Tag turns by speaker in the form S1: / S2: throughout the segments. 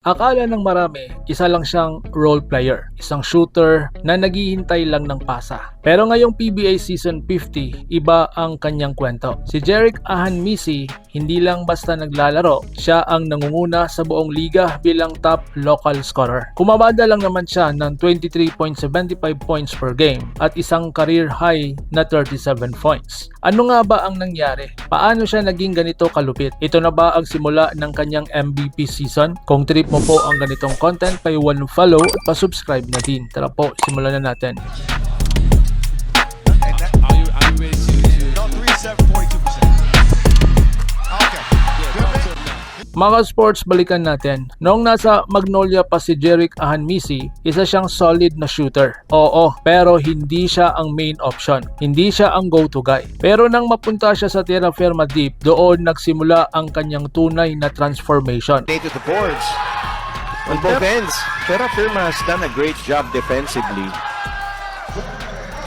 S1: Akala ng marami, isa lang siyang role player, isang shooter na naghihintay lang ng pasa. Pero ngayong PBA Season 50, iba ang kanyang kwento. Si Jerick Ahanmisi, hindi lang basta naglalaro, siya ang nangunguna sa buong liga bilang top local scorer. Kumabada lang naman siya ng 23.75 points per game at isang career high na 37 points. Ano nga ba ang nangyari? Paano siya naging ganito kalupit? Ito na ba ang simula ng kanyang MVP season? Kung trip mo po ang ganitong content, pa-1 follow at pa-subscribe na din. Tara po, simulan na natin. Mga sports, balikan natin. Noong nasa Magnolia pa si Jerick Ahanmisi, isa siyang solid na shooter. Oo, pero hindi siya ang main option. Hindi siya ang go-to guy. Pero nang mapunta siya sa Terra Firma Deep, doon nagsimula ang kanyang tunay na transformation.
S2: To the boards on both ends. Terra Firma has done a great job defensively.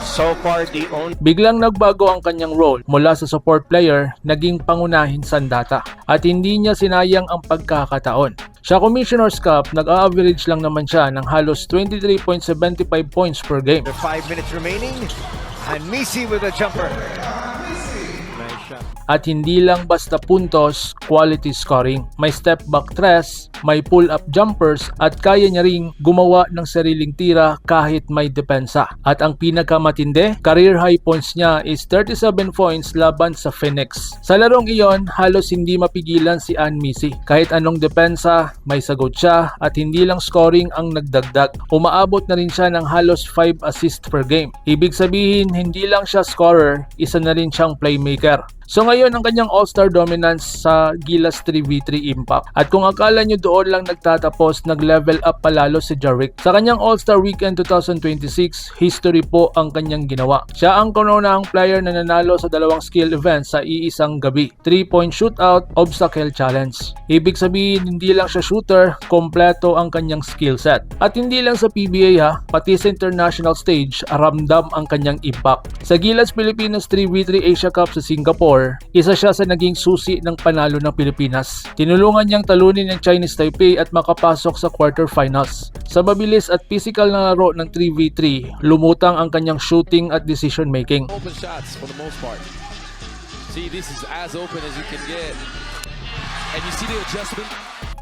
S2: So far, the only...
S1: Biglang nagbago ang kanyang role mula sa support player, naging pangunahin sandata. At hindi niya sinayang ang pagkakataon. Sa Commissioner's Cup, nag-average lang naman siya ng halos 23.75 points per game.
S2: 5 minutes remaining, and Misi with a jumper. Nice shot.
S1: At hindi lang basta puntos, quality scoring. May step back threes, may pull up jumpers at kaya niya ring gumawa ng sariling tira kahit may depensa. At ang pinakamatindi, career high points niya is 37 points laban sa Phoenix. Sa larong iyon, halos hindi mapigilan si Ahanmisi. Kahit anong depensa, may sagot siya at hindi lang scoring ang nagdagdag. Umaabot na rin siya ng halos 5 assists per game. Ibig sabihin, hindi lang siya scorer, isa na rin siyang playmaker. So ngayon ang kanyang all-star dominance sa Gilas 3v3 Impact. At kung akala nyo doon lang nagtatapos, nag-level up palalo si Jerick. Sa kanyang all-star weekend 2026, history po ang kanyang ginawa. Siya ang kauna-unahang player na nanalo sa dalawang skill events sa iisang gabi. 3-point shootout, obstacle challenge. Ibig sabihin, hindi lang siya shooter, kompleto ang kanyang skill set. At hindi lang sa PBA pati sa international stage, ramdam ang kanyang impact. Sa Gilas Pilipinas 3v3 Asia Cup sa Singapore, isa siya sa naging susi ng panalo ng Pilipinas. Tinulungan niyang talunin ng Chinese Taipei at makapasok sa quarterfinals. Sa mabilis at physical na laro ng 3v3, lumutang ang kanyang shooting at decision making.
S3: Open shots for the most part. See, this is as open as you can get. And you see the adjustment.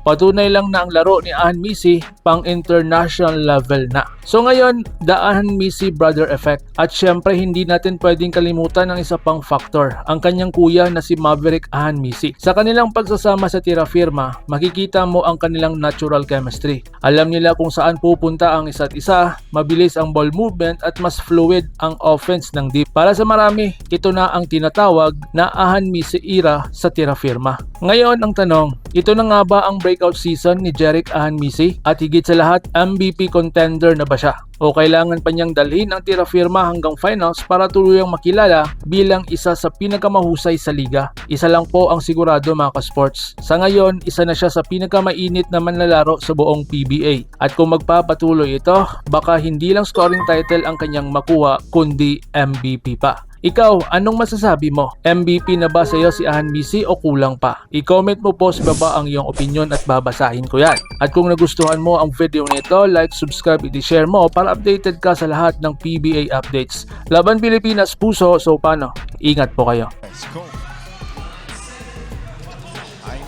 S1: Patunay lang na ang laro ni Ahanmisi pang international level na. So ngayon, the Ahanmisi brother effect. At syempre hindi natin pwedeng kalimutan ang isa pang factor, ang kanyang kuya na si Maverick Ahanmisi. Sa kanilang pagsasama sa Terra Firma, makikita mo ang kanilang natural chemistry. Alam nila kung saan pupunta ang isa't isa, mabilis ang ball movement at mas fluid ang offense ng Deep. Para sa marami, ito na ang tinatawag na Ahanmisi era sa Terra Firma. Ngayon ang tanong, ito na nga ba ang breakout season ni Jerick Ahanmisi? At higit sa lahat, MVP contender na ba siya? O kailangan pa niyang dalhin ang Terra Firma hanggang finals para tuluyang makilala bilang isa sa pinakamahusay sa liga? Isa lang po ang sigurado mga ka-sports. Sa ngayon, isa na siya sa pinakamainit na manlalaro sa buong PBA. At kung magpapatuloy ito, baka hindi lang scoring title ang kanyang makuha, kundi MVP pa. Ikaw, anong masasabi mo? MVP na ba sa iyo si Ahanmisi o kulang pa? I-comment mo po sa baba ang iyong opinion at babasahin ko yan. At kung nagustuhan mo ang video nito, like, subscribe, i-share mo para updated ka sa lahat ng PBA updates. Laban Pilipinas, puso, so paano? Ingat po kayo.
S2: Let's go.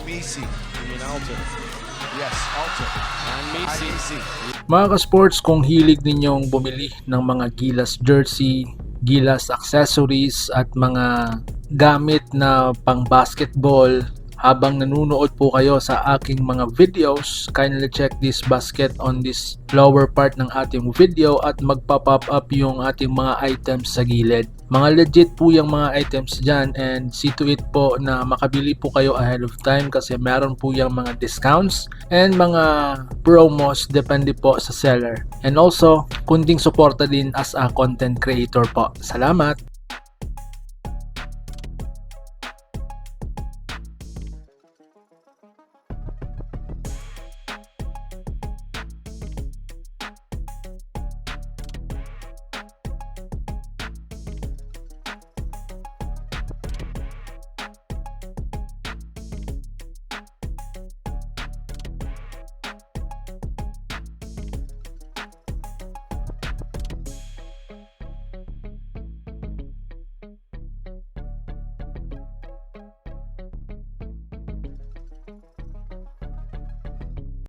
S2: Misi. Yes, Alter.
S3: Misi.
S1: Mga ka-sports, kung hilig ninyong bumili ng mga Gilas jersey, Gilas accessories at mga gamit na pang basketball habang nanonood po kayo sa aking mga videos, kindly check this basket on this lower part ng ating video at magpa-pop up yung ating mga items sa gilid. Mga legit po yung mga items dyan and see to it po na makabili po kayo ahead of time kasi meron po yung mga discounts and mga promos depende po sa seller. And also, kunting suporta din as a content creator po. Salamat!